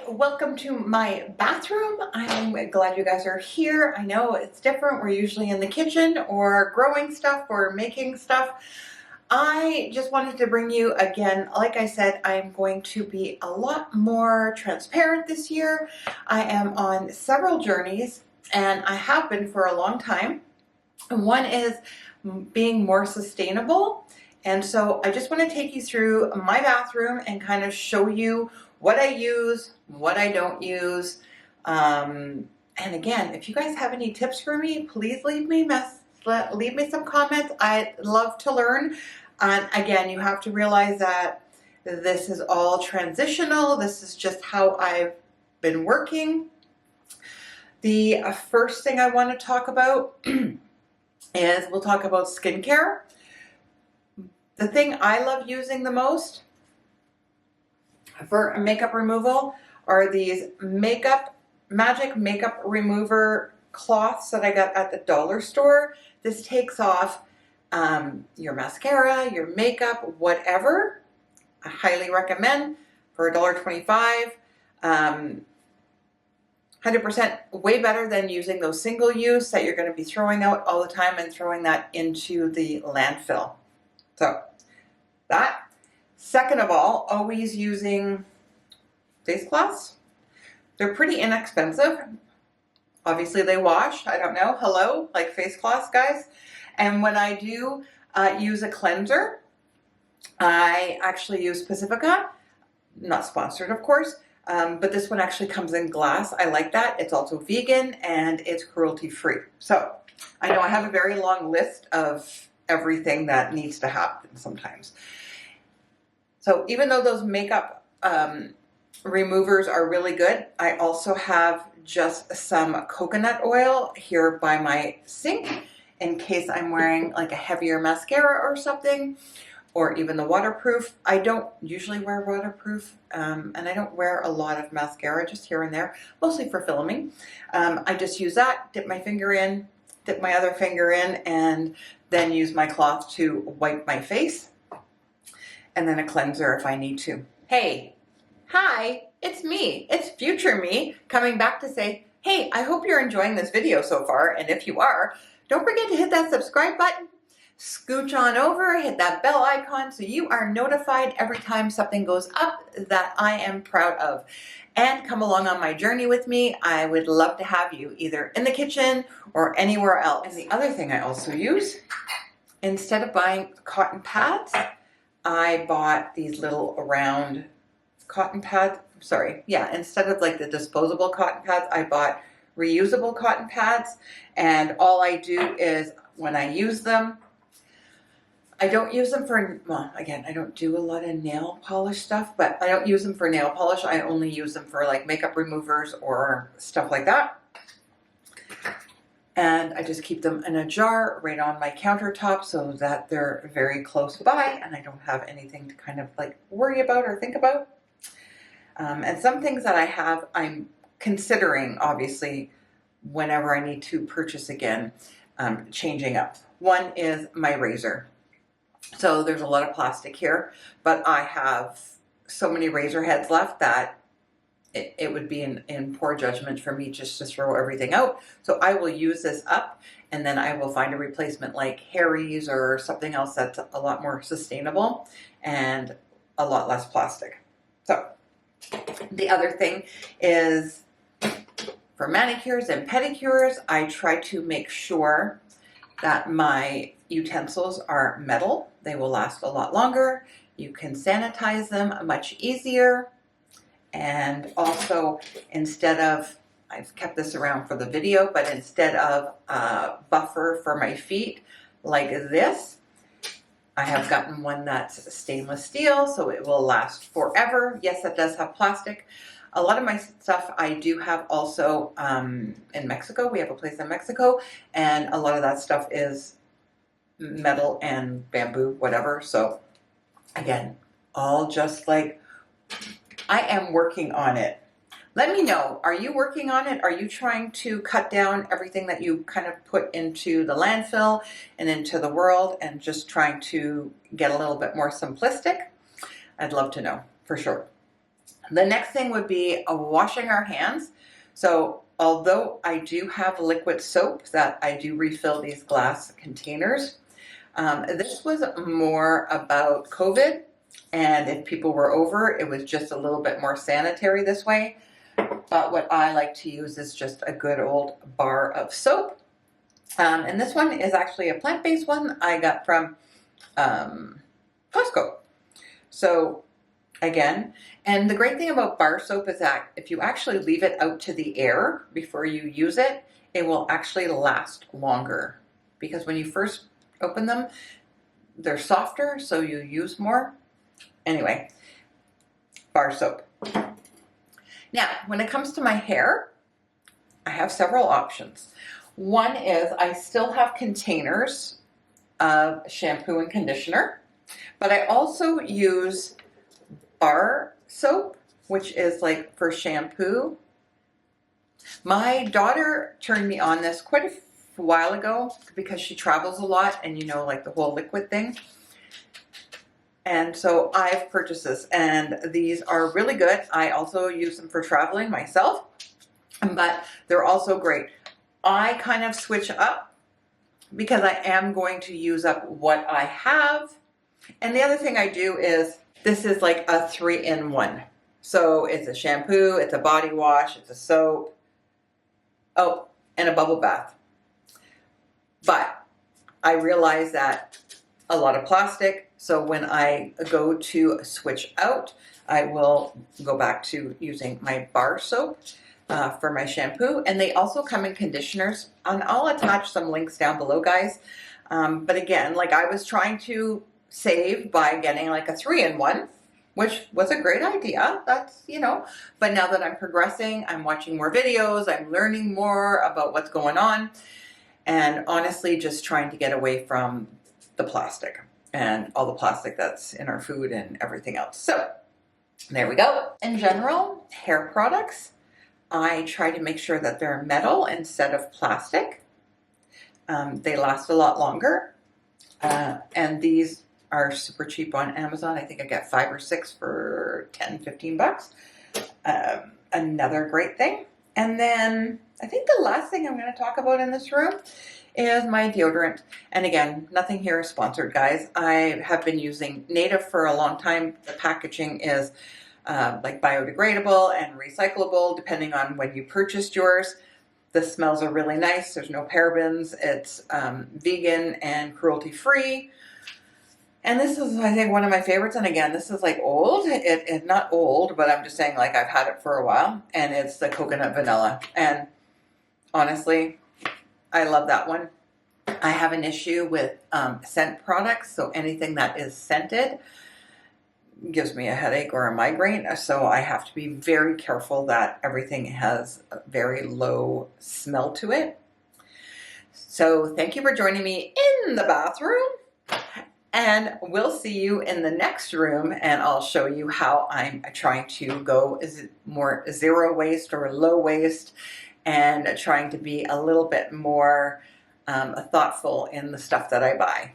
welcome to my bathroom. I'm glad you guys are here. I know it's different. We're usually in the kitchen or growing stuff or making stuff. I just wanted to bring you again, like I said, I'm going to be a lot more transparent this year. I am on several journeys and I have been for a long time. One is being more sustainable. And so I just want to take you through my bathroom and kind of show you what I use, what I don't use. And again, if you guys have any tips for me, please leave me some comments. I'd love to learn. And again, you have to realize that this is all transitional. This is just how I've been working. The first thing I want to talk about is we'll talk about skincare. The thing I love using the most for makeup removal are these magic makeup remover cloths that I got at the dollar store. This takes off your mascara, your makeup, whatever. I highly recommend for $1.25. 100% way better than using those single use that you're going to be throwing out all the time and throwing that into the landfill. So that. Second of all, always using face cloths. They're pretty inexpensive. Obviously they wash, I don't know, hello, like face cloths, guys. And when I do use a cleanser, I actually use Pacifica, not sponsored of course, but this one actually comes in glass. I like that. It's also vegan and it's cruelty free. So I know I have a very long list of everything that needs to happen sometimes. So even though those makeup removers are really good, I also have just some coconut oil here by my sink in case I'm wearing like a heavier mascara or something, or even the waterproof. I don't usually wear waterproof, and I don't wear a lot of mascara, just here and there, mostly for filming. I just use that, dip my finger in, dip my other finger in, and then use my cloth to wipe my face. And then a cleanser if I need to. Hey, hi, it's me. It's future me coming back to say, hey, I hope you're enjoying this video so far. And if you are, don't forget to hit that subscribe button, scooch on over, hit that bell icon so you are notified every time something goes up that I am proud of. And come along on my journey with me. I would love to have you either in the kitchen or anywhere else. And the other thing I also use, instead of buying cotton pads, I bought these little round cotton pads. Instead of like the disposable cotton pads, I bought reusable cotton pads. And all I do is when I use them, I don't use them for, well, again, I don't do a lot of nail polish stuff, but I don't use them for nail polish. I only use them for like makeup removers or stuff like that. And I just keep them in a jar right on my countertop so that they're very close by and I don't have anything to kind of like worry about or think about. And some things that I have, I'm considering, obviously, whenever I need to purchase again, changing up. One is my razor. So there's a lot of plastic here, but I have so many razor heads left that it would be in poor judgment for me just to throw everything out. So I will use this up and then I will find a replacement like Harry's or something else that's a lot more sustainable and a lot less plastic. So the other thing is for manicures and pedicures, I try to make sure that my utensils are metal. They will last a lot longer. You can sanitize them much easier. And also, instead of, I've kept this around for the video, but instead of a buffer for my feet like this, I have gotten one that's stainless steel, so it will last forever. Yes, it does have plastic. A lot of my stuff I do have also in Mexico. We have a place in Mexico, and a lot of that stuff is metal and bamboo, whatever. So again, all just like, I am working on it. Let me know, are you working on it? Are you trying to cut down everything that you kind of put into the landfill and into the world and just trying to get a little bit more simplistic? I'd love to know, for sure. The next thing would be washing our hands. So although I do have liquid soap that I do refill these glass containers, this was more about COVID, and if people were over, it was just a little bit more sanitary this way. But what I like to use is just a good old bar of soap. And this one is actually a plant-based one I got from Costco. So again, and the great thing about bar soap is that if you actually leave it out to the air before you use it, it will actually last longer. Because when you first open them, they're softer, so you use more. Anyway, bar soap. Now, when it comes to my hair, I have several options. One is I still have containers of shampoo and conditioner, but I also use bar soap, which is like for shampoo. My daughter turned me on this quite a while ago because she travels a lot, and you know, like the whole liquid thing. And so I've purchased this, and these are really good. I also use them for traveling myself, but they're also great. I kind of switch up because I am going to use up what I have. And the other thing I do is, this is like a 3-in-1. So it's a shampoo, it's a body wash, it's a soap, oh, and a bubble bath. But I realize that a lot of plastic, so when I go to switch out, I will go back to using my bar soap for my shampoo. And they also come in conditioners, and I'll attach some links down below, guys. But again, like I was trying to save by getting like a 3-in-1, which was a great idea. That's, you know, but now that I'm progressing, I'm watching more videos, I'm learning more about what's going on, and honestly, just trying to get away from the plastic and all the plastic that's in our food and everything else. So there we go. In general, hair products, I try to make sure that they're metal instead of plastic. They last a lot longer. And these are super cheap on Amazon. I think I get 5 or 6 for 10, 15 bucks. Another great thing. And then I think the last thing I'm going to talk about in this room is my deodorant. And again, nothing here is sponsored, guys. I have been using Native for a long time. The packaging is like biodegradable and recyclable depending on when you purchased yours. The smells are really nice. There's no parabens. It's vegan and cruelty-free. And this is, I think, one of my favorites. And again, this is like old. It's not old, but I'm just saying, like, I've had it for a while. And it's the coconut vanilla. And honestly, I love that one. I have an issue with scent products. So anything that is scented gives me a headache or a migraine. So I have to be very careful that everything has a very low smell to it. So thank you for joining me in the bathroom. And we'll see you in the next room, and I'll show you how I'm trying to go more zero waste or low waste, and trying to be a little bit more thoughtful in the stuff that I buy.